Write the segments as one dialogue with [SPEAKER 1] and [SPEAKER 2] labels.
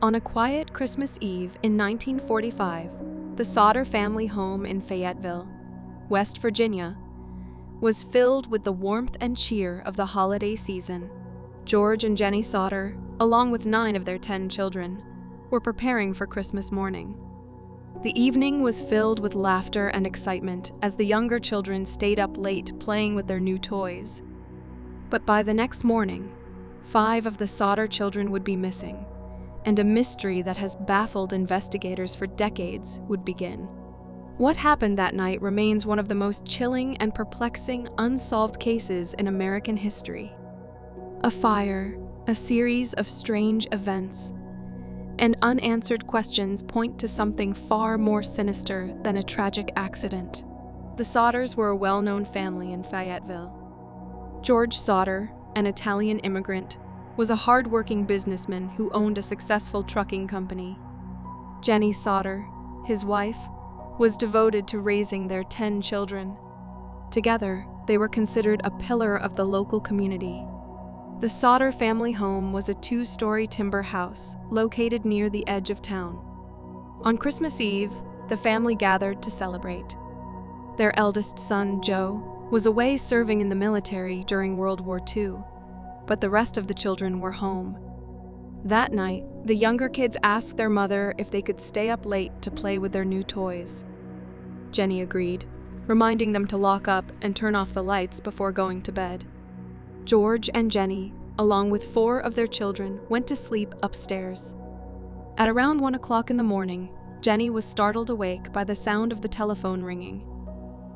[SPEAKER 1] On a quiet Christmas Eve in 1945, the Sodder family home in Fayetteville, West Virginia, was filled with the warmth and cheer of the holiday season. George and Jenny Sodder, along with 9 of their 10 children, were preparing for Christmas morning. The evening was filled with laughter and excitement as the younger children stayed up late playing with their new toys. But by the next morning, 5 of the Sodder children would be missing, and a mystery that has baffled investigators for decades would begin. What happened that night remains one of the most chilling and perplexing unsolved cases in American history. A fire, a series of strange events, and unanswered questions point to something far more sinister than a tragic accident. The Sodders were a well-known family in Fayetteville. George Sodder, an Italian immigrant, was a hard-working businessman who owned a successful trucking company. Jenny Sodder, his wife, was devoted to raising their 10 children. Together, they were considered a pillar of the local community. The Sodder family home was a 2-story timber house located near the edge of town. On Christmas Eve, the family gathered to celebrate. Their eldest son, Joe, was away serving in the military during World War II, but the rest of the children were home. That night, the younger kids asked their mother if they could stay up late to play with their new toys. Jenny agreed, reminding them to lock up and turn off the lights before going to bed. George and Jenny, along with 4 of their children, went to sleep upstairs. At around 1 o'clock in the morning, Jenny was startled awake by the sound of the telephone ringing.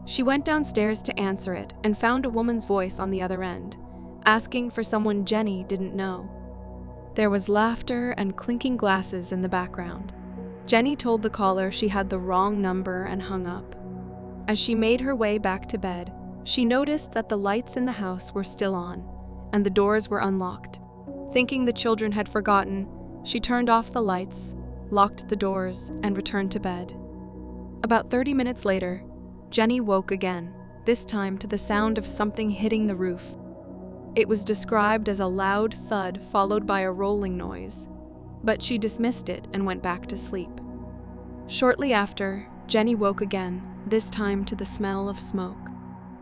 [SPEAKER 1] She went downstairs to answer it and found a woman's voice on the other end, asking for someone Jenny didn't know. There was laughter and clinking glasses in the background. Jenny told the caller she had the wrong number and hung up. As she made her way back to bed, she noticed that the lights in the house were still on, and the doors were unlocked. Thinking the children had forgotten, she turned off the lights, locked the doors, and returned to bed. About 30 minutes later, Jenny woke again, this time to the sound of something hitting the roof. It was described as a loud thud followed by a rolling noise, but she dismissed it and went back to sleep. Shortly after, Jenny woke again, this time to the smell of smoke.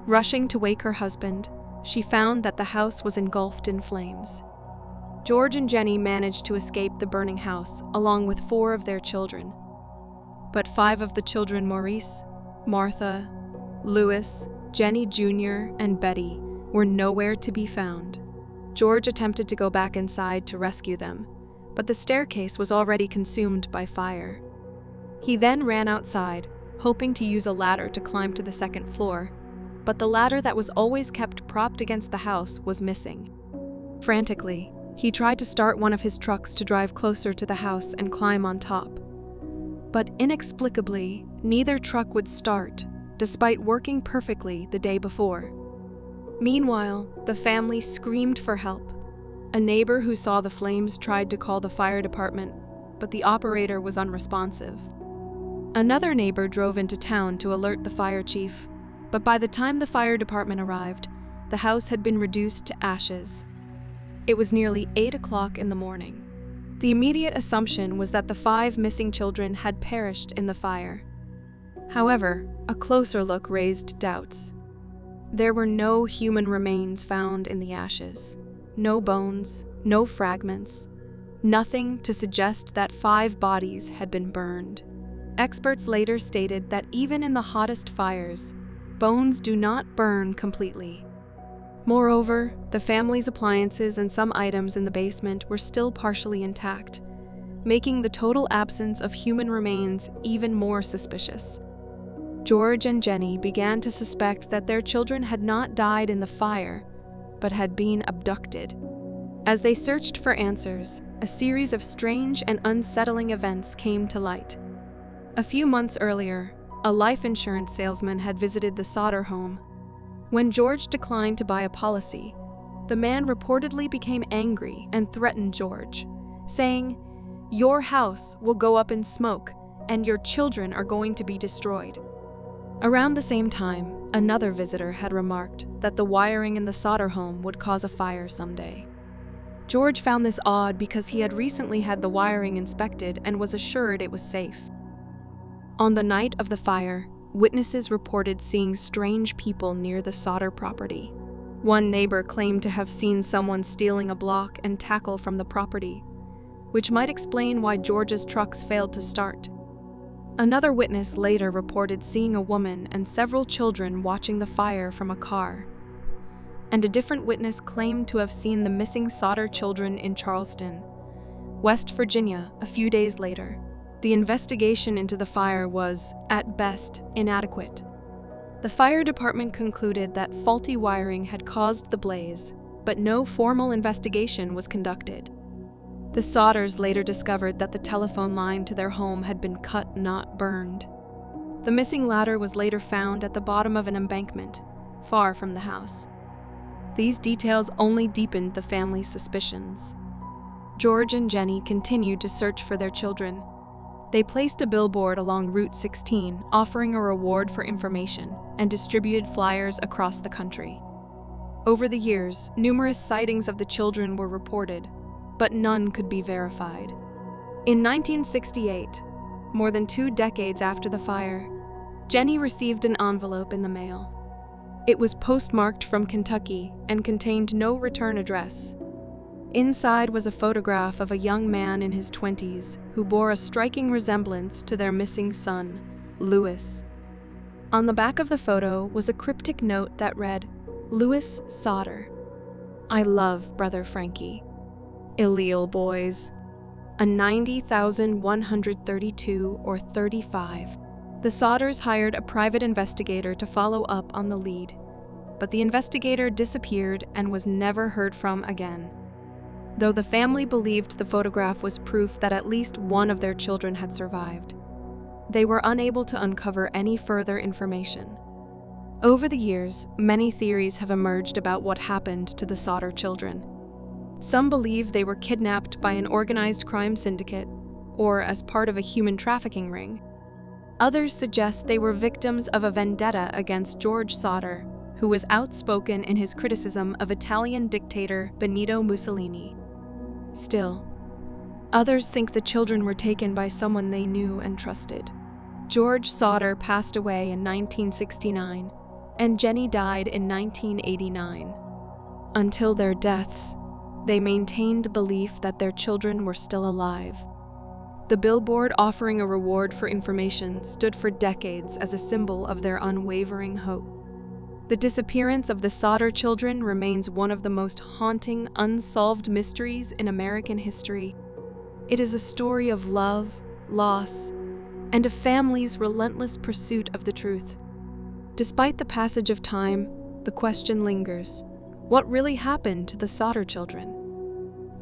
[SPEAKER 1] Rushing to wake her husband, she found that the house was engulfed in flames. George and Jenny managed to escape the burning house, along with 4 of their children. But 5 of the children, Maurice, Martha, Louis, Jenny Jr., and Betty, were nowhere to be found. George attempted to go back inside to rescue them, but the staircase was already consumed by fire. He then ran outside, hoping to use a ladder to climb to the 2nd floor, but the ladder that was always kept propped against the house was missing. Frantically, he tried to start one of his trucks to drive closer to the house and climb on top. But inexplicably, neither truck would start, despite working perfectly the day before. Meanwhile, the family screamed for help. A neighbor who saw the flames tried to call the fire department, but the operator was unresponsive. Another neighbor drove into town to alert the fire chief, but by the time the fire department arrived, the house had been reduced to ashes. It was nearly 8 o'clock in the morning. The immediate assumption was that the 5 missing children had perished in the fire. However, a closer look raised doubts. There were no human remains found in the ashes. No bones, no fragments, nothing to suggest that 5 bodies had been burned. Experts later stated that even in the hottest fires, bones do not burn completely. Moreover, the family's appliances and some items in the basement were still partially intact, making the total absence of human remains even more suspicious. George and Jenny began to suspect that their children had not died in the fire, but had been abducted. As they searched for answers, a series of strange and unsettling events came to light. A few months earlier, a life insurance salesman had visited the Sodder home. When George declined to buy a policy, the man reportedly became angry and threatened George, saying, "Your house will go up in smoke, and your children are going to be destroyed." Around the same time, another visitor had remarked that the wiring in the Sodder home would cause a fire someday. George found this odd because he had recently had the wiring inspected and was assured it was safe. On the night of the fire, witnesses reported seeing strange people near the Sodder property. One neighbor claimed to have seen someone stealing a block and tackle from the property, which might explain why George's trucks failed to start. Another witness later reported seeing a woman and several children watching the fire from a car. And a different witness claimed to have seen the missing Sodder children in Charleston, West Virginia, a few days later. The investigation into the fire was, at best, inadequate. The fire department concluded that faulty wiring had caused the blaze, but no formal investigation was conducted. The Sodders later discovered that the telephone line to their home had been cut, not burned. The missing ladder was later found at the bottom of an embankment, far from the house. These details only deepened the family's suspicions. George and Jenny continued to search for their children. They placed a billboard along Route 16 offering a reward for information and distributed flyers across the country. Over the years, numerous sightings of the children were reported, but none could be verified. In 1968, more than 2 decades after the fire, Jenny received an envelope in the mail. It was postmarked from Kentucky and contained no return address. Inside was a photograph of a young man in his 20s who bore a striking resemblance to their missing son, Louis. On the back of the photo was a cryptic note that read, "Louis Sodder. I love Brother Frankie. Illeal boys." A 90,132 or 35. The Sodders hired a private investigator to follow up on the lead, but the investigator disappeared and was never heard from again. Though the family believed the photograph was proof that at least one of their children had survived, they were unable to uncover any further information. Over the years, many theories have emerged about what happened to the Sodder children. Some believe they were kidnapped by an organized crime syndicate or as part of a human trafficking ring. Others suggest they were victims of a vendetta against George Sodder, who was outspoken in his criticism of Italian dictator Benito Mussolini. Still, others think the children were taken by someone they knew and trusted. George Sodder passed away in 1969, and Jenny died in 1989. Until their deaths, they maintained belief that their children were still alive. The billboard offering a reward for information stood for decades as a symbol of their unwavering hope. The disappearance of the Sodder children remains one of the most haunting, unsolved mysteries in American history. It is a story of love, loss, and a family's relentless pursuit of the truth. Despite the passage of time, the question lingers: what really happened to the Sodder children?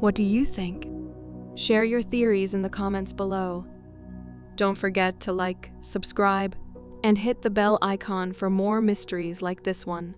[SPEAKER 1] What do you think? Share your theories in the comments below. Don't forget to like, subscribe, and hit the bell icon for more mysteries like this one.